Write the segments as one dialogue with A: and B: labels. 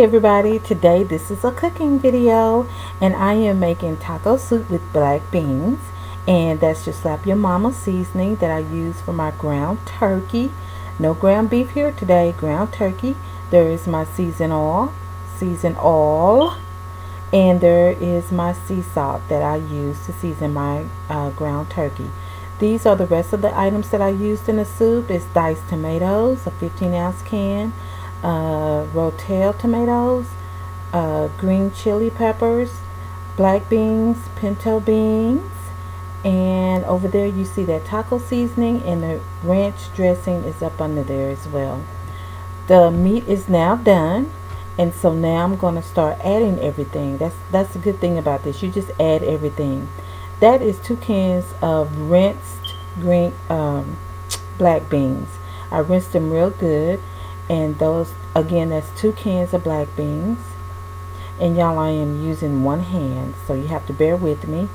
A: everybody, today this is a cooking video and I am making taco soup with black beans, and that's just Slap Your Mama seasoning that I use for my ground turkey. No ground beef here today, ground turkey. There is my season oil, and there is my sea salt that I use to season my ground turkey. These are the rest of the items that I used in the soup. It's diced tomatoes, a 15-ounce can, rotel tomatoes, green chili peppers, black beans, pinto beans, and over there you see that taco seasoning, and the ranch dressing is up under there as well. The meat is now done, and so now I'm going to start adding everything. That's the good thing about this. You just add everything. That is 2 cans of rinsed green black beans. I rinsed them real good, and those, again, that's 2 cans of black beans. And y'all, I am using one hand, so you have to bear with me.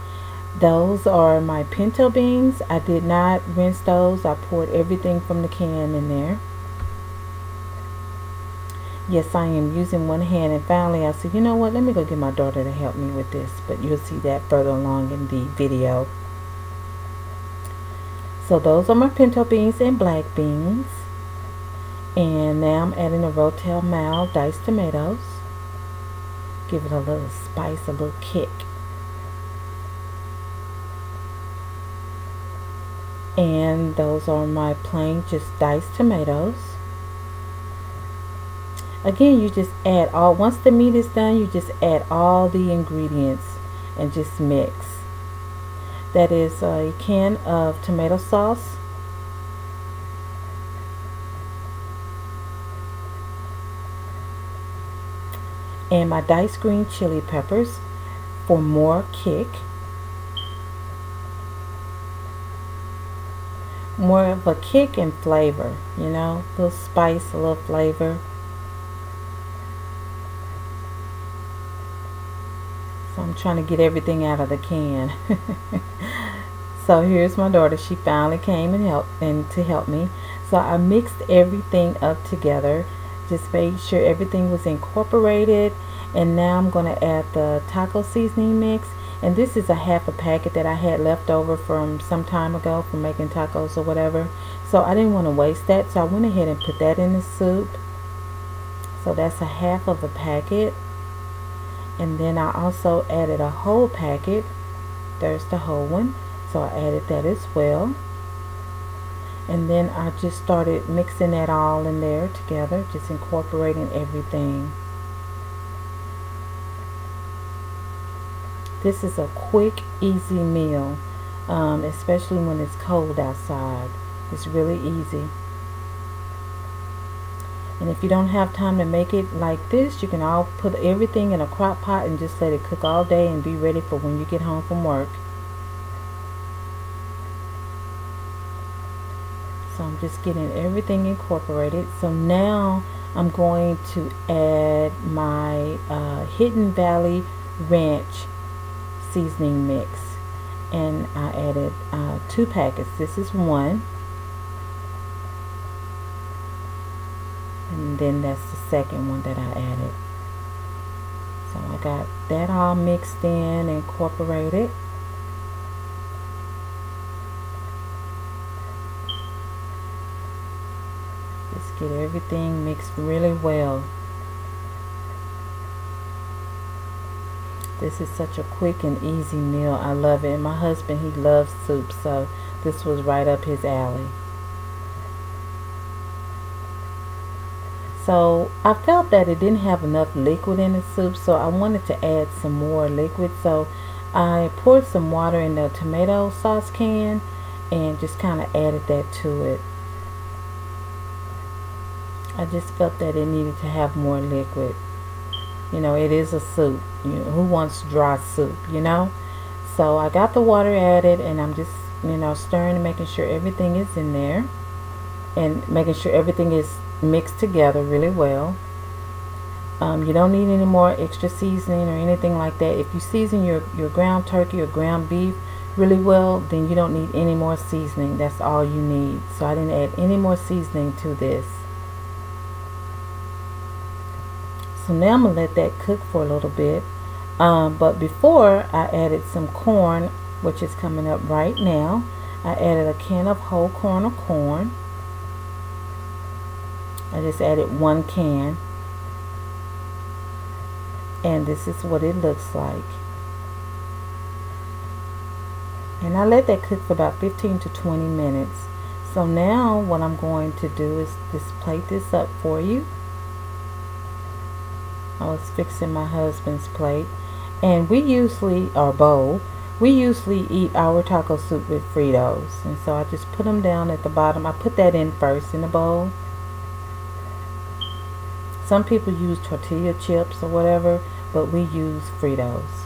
A: Those are my pinto beans. I did not rinse those. I poured everything from the can in there. Yes, I am using one hand, and finally I said, you know what, let me go get my daughter to help me with this, but you'll see that further along in the video. So those are my pinto beans and black beans, and now I'm adding a rotel mild diced tomatoes. Give it a little spice, a little kick. And those are my plain just diced tomatoes. Again, you just add all, once the meat is done, you just add all the ingredients and just mix. That is a can of tomato sauce, and my diced green chili peppers for more kick. More of a kick and flavor, you know, a little spice, a little flavor. So I'm trying to get everything out of the can. So here's my daughter. She finally came and to help me. So I mixed everything up together. Just made sure everything was incorporated. And now I'm going to add the taco seasoning mix. And this is a half a packet that I had left over from some time ago from making tacos or whatever. So I didn't want to waste that. So I went ahead and put that in the soup. So that's a half of a packet. And then I also added a whole packet. There's the whole one. So I added that as well. And then I just started mixing that all in there together, just incorporating everything. This is a quick, easy meal, especially when it's cold outside. It's really easy. And if you don't have time to make it like this, you can all put everything in a crock pot and just let it cook all day and be ready for when you get home from work. So I'm just getting everything incorporated. So now I'm going to add my Hidden Valley Ranch seasoning mix. And I added 2 packets. This is one. And then that's the second one that I added. So I got that all mixed in, incorporated. Just get everything mixed really well. This is such a quick and easy meal. I love it. And my husband, he loves soup, so this was right up his alley. So I felt that it didn't have enough liquid in the soup, so I wanted to add some more liquid. So I poured some water in the tomato sauce can and just kind of added that to it. I just felt that it needed to have more liquid. You know, it is a soup. You know, who wants dry soup, you know? So I got the water added, and I'm just, you know, stirring and making sure everything is in there, and making sure everything is mixed together really well. You don't need any more extra seasoning or anything like that. If you season your ground turkey or ground beef really well, then you don't need any more seasoning. That's all you need. So I didn't add any more seasoning to this. So now I'm going to let that cook for a little bit. But before, I added some corn, which is coming up right now. I added a can of whole corn. I just added 1 can. And this is what it looks like. And I let that cook for about 15 to 20 minutes. So now what I'm going to do is just plate this up for you. I was fixing my husband's plate. And we usually, or bowl, we usually eat our taco soup with Fritos. And so I just put them down at the bottom. I put that in first in the bowl. Some people use tortilla chips or whatever, but we use Fritos.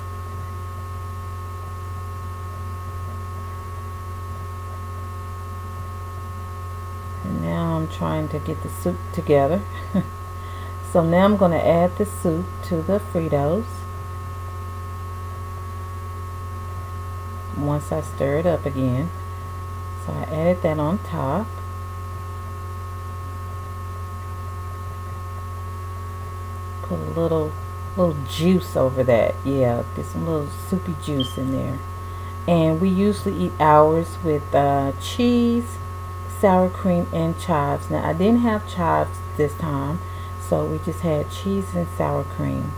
A: And now I'm trying to get the soup together. So now I'm going to add the soup to the Fritos. Once I stir it up again. So I added that on top. Put a little juice over that. Yeah, get some little soupy juice in there. And we usually eat ours with cheese, sour cream, and chives. Now I didn't have chives this time, so we just had cheese and sour cream.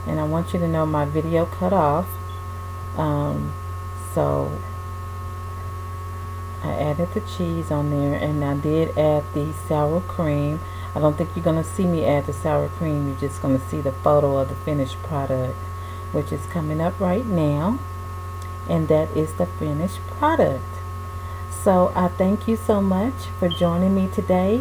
A: And I want you to know my video cut off. So I added the cheese on there, and I did add the sour cream. I don't think you're going to see me add the sour cream. You're just going to see the photo of the finished product, which is coming up right now. And that is the finished product. So I thank you so much for joining me today.